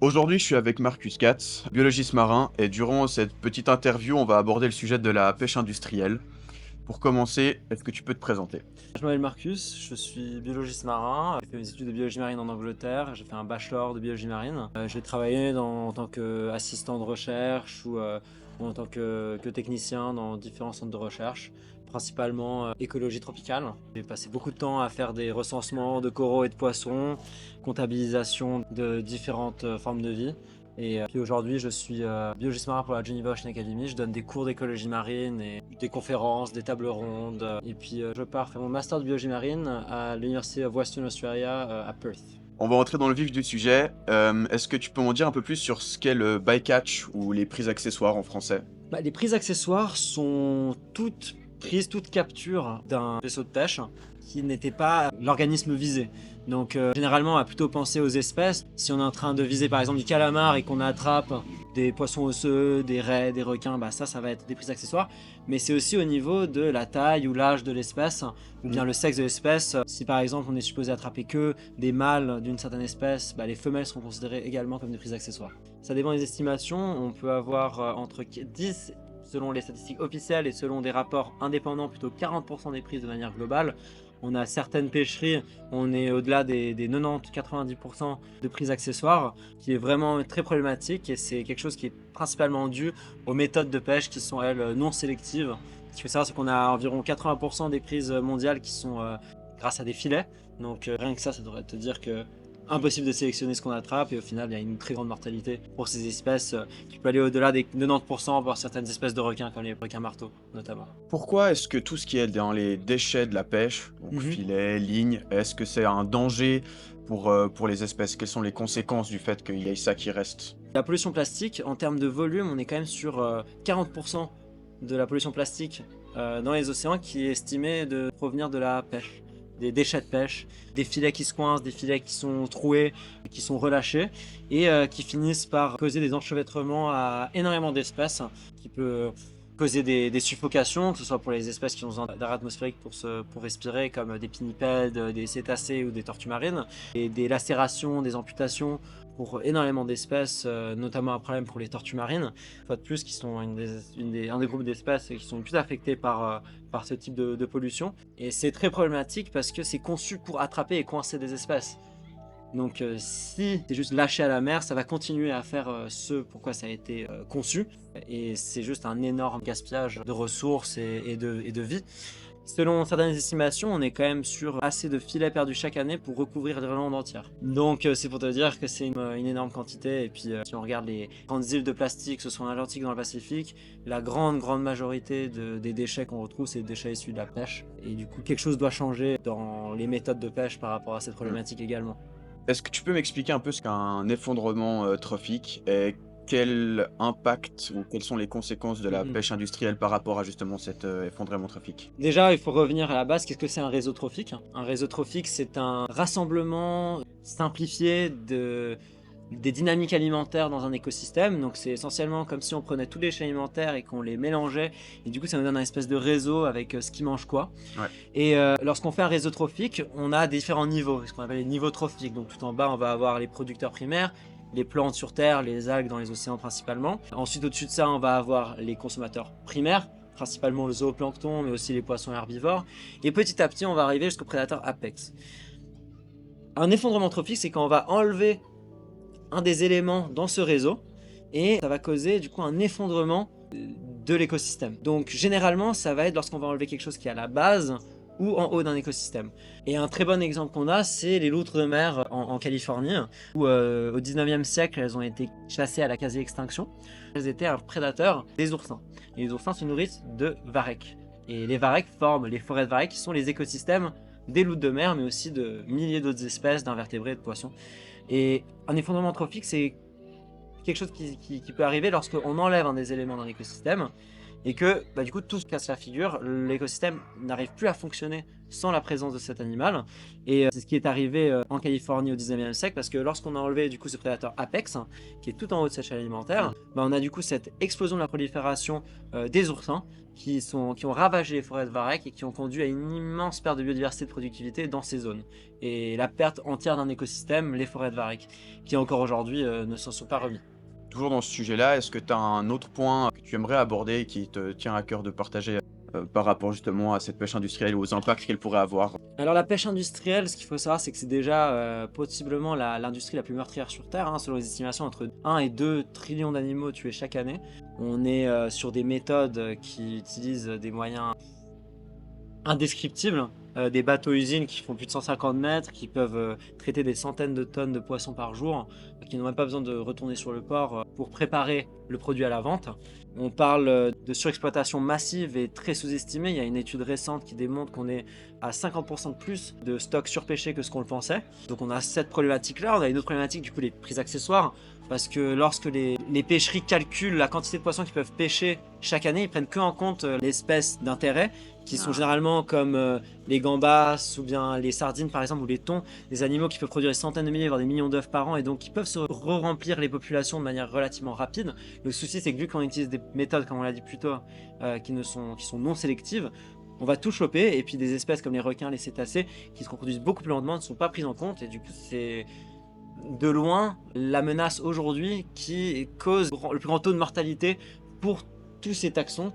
Aujourd'hui, je suis avec Marcus Katz, biologiste marin, et durant cette petite interview, on va aborder le sujet de la pêche industrielle. Pour commencer, est-ce que tu peux te présenter? Je m'appelle Marcus, je suis biologiste marin. J'ai fait mes études de biologie marine en Angleterre. J'ai fait un bachelor de biologie marine. J'ai travaillé en tant qu'assistant de recherche ou en tant que technicien dans différents centres de recherche, principalement écologie tropicale. J'ai passé beaucoup de temps à faire des recensements de coraux et de poissons, comptabilisation de différentes formes de vie. Et puis aujourd'hui, je suis biologiste marin pour la Geneva Ocean Academy. Je donne des cours d'écologie marine et des conférences, des tables rondes. Et puis je pars faire mon master de biologie marine à l'University of Western Australia à Perth. On va entrer dans le vif du sujet. Est-ce que tu peux m'en dire un peu plus sur ce qu'est le bycatch ou les prises accessoires en français? Les prises accessoires sont toutes prises, toute capture d'un vaisseau de pêche qui n'était pas l'organisme visé. Donc généralement on va plutôt penser aux espèces. Si on est en train de viser par exemple du calamar et qu'on attrape des poissons osseux, des raies, des requins, ça va être des prises accessoires. Mais c'est aussi au niveau de la taille ou l'âge de l'espèce ou bien le sexe de l'espèce. Si par exemple on est supposé attraper que des mâles d'une certaine espèce, les femelles seront considérées également comme des prises accessoires. Ça dépend des estimations, on peut avoir entre 10 selon les statistiques officielles et selon des rapports indépendants, plutôt 40% des prises de manière globale. On a certaines pêcheries, on est au-delà des 90-90% de prises accessoires, qui est vraiment très problématique et c'est quelque chose qui est principalement dû aux méthodes de pêche qui sont elles non sélectives. Ce qu'il faut savoir, c'est qu'on a environ 80% des prises mondiales qui sont grâce à des filets. Donc rien que ça devrait te dire que impossible de sélectionner ce qu'on attrape et au final il y a une très grande mortalité pour ces espèces qui peut aller au-delà des 90% voire certaines espèces de requins comme les requins marteaux notamment. Pourquoi est-ce que tout ce qui est dans les déchets de la pêche, donc filets, lignes, est-ce que c'est un danger pour les espèces? Quelles sont les conséquences du fait qu'il y ait ça qui reste? La pollution plastique, en termes de volume, on est quand même sur 40% de la pollution plastique dans les océans qui est estimée de provenir de la pêche. Des déchets de pêche, des filets qui se coincent, des filets qui sont troués, qui sont relâchés et qui finissent par causer des enchevêtrements à énormément d'espèces, qui peut causer des suffocations, que ce soit pour les espèces qui ont besoin d'air atmosphérique pour respirer, comme des pinnipèdes, des cétacés ou des tortues marines, et des lacérations, des amputations pour énormément d'espèces, notamment un problème pour les tortues marines, une fois de plus, qui sont un des groupes d'espèces qui sont les plus affectés par ce type de pollution. Et c'est très problématique parce que c'est conçu pour attraper et coincer des espèces. Donc si c'est juste lâché à la mer, ça va continuer à faire ce pourquoi ça a été conçu. Et c'est juste un énorme gaspillage de ressources et de vie. Selon certaines estimations, on est quand même sur assez de filets perdus chaque année pour recouvrir l'Irlande entière. Donc c'est pour te dire que c'est une énorme quantité. Et puis si on regarde les grandes îles de plastique, que ce soit en Atlantique ou dans le Pacifique, la grande majorité des déchets qu'on retrouve, c'est des déchets issus de la pêche. Et du coup, quelque chose doit changer dans les méthodes de pêche par rapport à cette problématique également. Est-ce que tu peux m'expliquer un peu ce qu'est un effondrement trophique et quel impact ou quelles sont les conséquences de la pêche industrielle par rapport à justement cet effondrement trophique? Déjà, il faut revenir à la base. Qu'est-ce que c'est un réseau trophique? Un réseau trophique, c'est un rassemblement simplifié des dynamiques alimentaires dans un écosystème. Donc c'est essentiellement comme si on prenait tous les déchets alimentaires et qu'on les mélangeait. Et du coup, ça nous donne un espèce de réseau avec ce qui mange quoi. Ouais. Et lorsqu'on fait un réseau trophique, on a différents niveaux, ce qu'on appelle les niveaux trophiques. Donc tout en bas, on va avoir les producteurs primaires, les plantes sur Terre, les algues dans les océans principalement. Ensuite, au-dessus de ça, on va avoir les consommateurs primaires, principalement le zooplancton, mais aussi les poissons herbivores. Et petit à petit, on va arriver jusqu'au prédateur apex. Un effondrement trophique, c'est quand on va enlever un des éléments dans ce réseau et ça va causer du coup un effondrement de l'écosystème. Donc généralement, ça va être lorsqu'on va enlever quelque chose qui est à la base ou en haut d'un écosystème. Et un très bon exemple qu'on a, c'est les loutres de mer en Californie, où au 19e siècle, elles ont été chassées à la quasi-extinction. Elles étaient un prédateur des oursins. Et les oursins se nourrissent de varechs. Et les varechs forment les forêts de varechs, qui sont les écosystèmes des loutres de mer, mais aussi de milliers d'autres espèces d'invertébrés et de poissons. Et un effondrement trophique, c'est quelque chose qui peut arriver lorsqu'on enlève un des éléments d'un écosystème et que du coup tout se casse la figure, l'écosystème n'arrive plus à fonctionner sans la présence de cet animal. Et c'est ce qui est arrivé en Californie au 19e siècle, parce que lorsqu'on a enlevé du coup ce prédateur apex, qui est tout en haut de cette chaîne alimentaire, on a du coup cette explosion de la prolifération des oursins qui ont ravagé les forêts de varech et qui ont conduit à une immense perte de biodiversité et de productivité dans ces zones. Et la perte entière d'un écosystème, les forêts de varech, qui encore aujourd'hui ne s'en sont pas remis. Toujours dans ce sujet-là, est-ce que tu as un autre point que tu aimerais aborder et qui te tient à cœur de partager par rapport justement à cette pêche industrielle et aux impacts qu'elle pourrait avoir? Alors la pêche industrielle, ce qu'il faut savoir, c'est que c'est déjà possiblement l'industrie la plus meurtrière sur Terre, hein, selon les estimations, entre 1 et 2 trillions d'animaux tués chaque année. On est sur des méthodes qui utilisent des moyens indescriptibles, des bateaux-usines qui font plus de 150 mètres, qui peuvent traiter des centaines de tonnes de poissons par jour, qui n'ont même pas besoin de retourner sur le port pour préparer le produit à la vente. On parle de surexploitation massive et très sous-estimée. Il y a une étude récente qui démontre qu'on est à 50% de plus de stocks surpêchés que ce qu'on le pensait. Donc on a cette problématique-là. On a une autre problématique, du coup, les prix accessoires. Parce que lorsque les pêcheries calculent la quantité de poissons qu'ils peuvent pêcher chaque année, ils prennent que en compte l'espèce d'intérêt, qui sont généralement comme les gambas ou bien les sardines par exemple, ou les thons, des animaux qui peuvent produire des centaines de milliers voire des millions d'œufs par an, et donc qui peuvent se re-remplir les populations de manière relativement rapide. Le souci, c'est que vu qu'on utilise des méthodes, comme on l'a dit plus tôt, qui sont non sélectives, on va tout choper, et puis des espèces comme les requins, les cétacés, qui se reproduisent beaucoup plus lentement, ne sont pas prises en compte, et du coup c'est de loin la menace aujourd'hui qui cause le plus grand taux de mortalité pour tous ces taxons,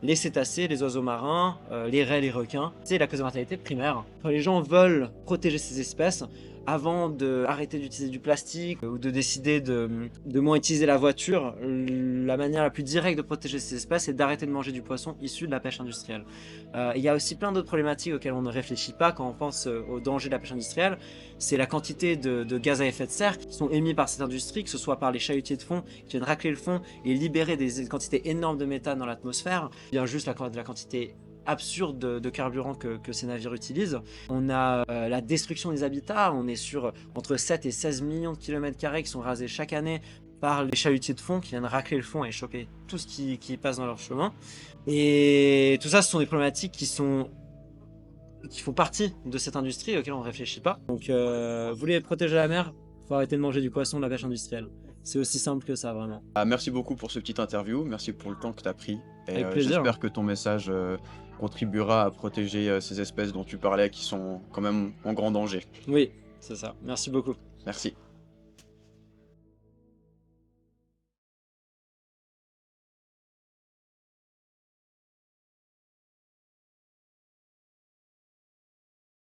les cétacés, les oiseaux marins, les raies, les requins. C'est la cause de mortalité primaire. Quand les gens veulent protéger ces espèces, avant d'arrêter d'utiliser du plastique ou de décider de moins utiliser la voiture, la manière la plus directe de protéger ces espèces est d'arrêter de manger du poisson issu de la pêche industrielle. Il y a aussi plein d'autres problématiques auxquelles on ne réfléchit pas quand on pense aux dangers de la pêche industrielle. C'est la quantité de gaz à effet de serre qui sont émis par cette industrie, que ce soit par les chalutiers de fond qui viennent racler le fond et libérer des quantités énormes de méthane dans l'atmosphère, bien juste la quantité absurde de carburant que ces navires utilisent. On a la destruction des habitats, on est sur entre 7 et 16 millions de kilomètres carrés qui sont rasés chaque année par les chalutiers de fond qui viennent racler le fond et choper tout ce qui passe dans leur chemin. Et tout ça, ce sont des problématiques qui font partie de cette industrie auxquelles on ne réfléchit pas. Donc, vous voulez protéger la mer, il faut arrêter de manger du poisson de la pêche industrielle. C'est aussi simple que ça, vraiment. Merci beaucoup pour ce petit interview, merci pour le temps que tu as pris. Et Avec plaisir. j'espère que ton message contribuera à protéger ces espèces dont tu parlais qui sont quand même en grand danger. Oui, c'est ça. Merci beaucoup. Merci.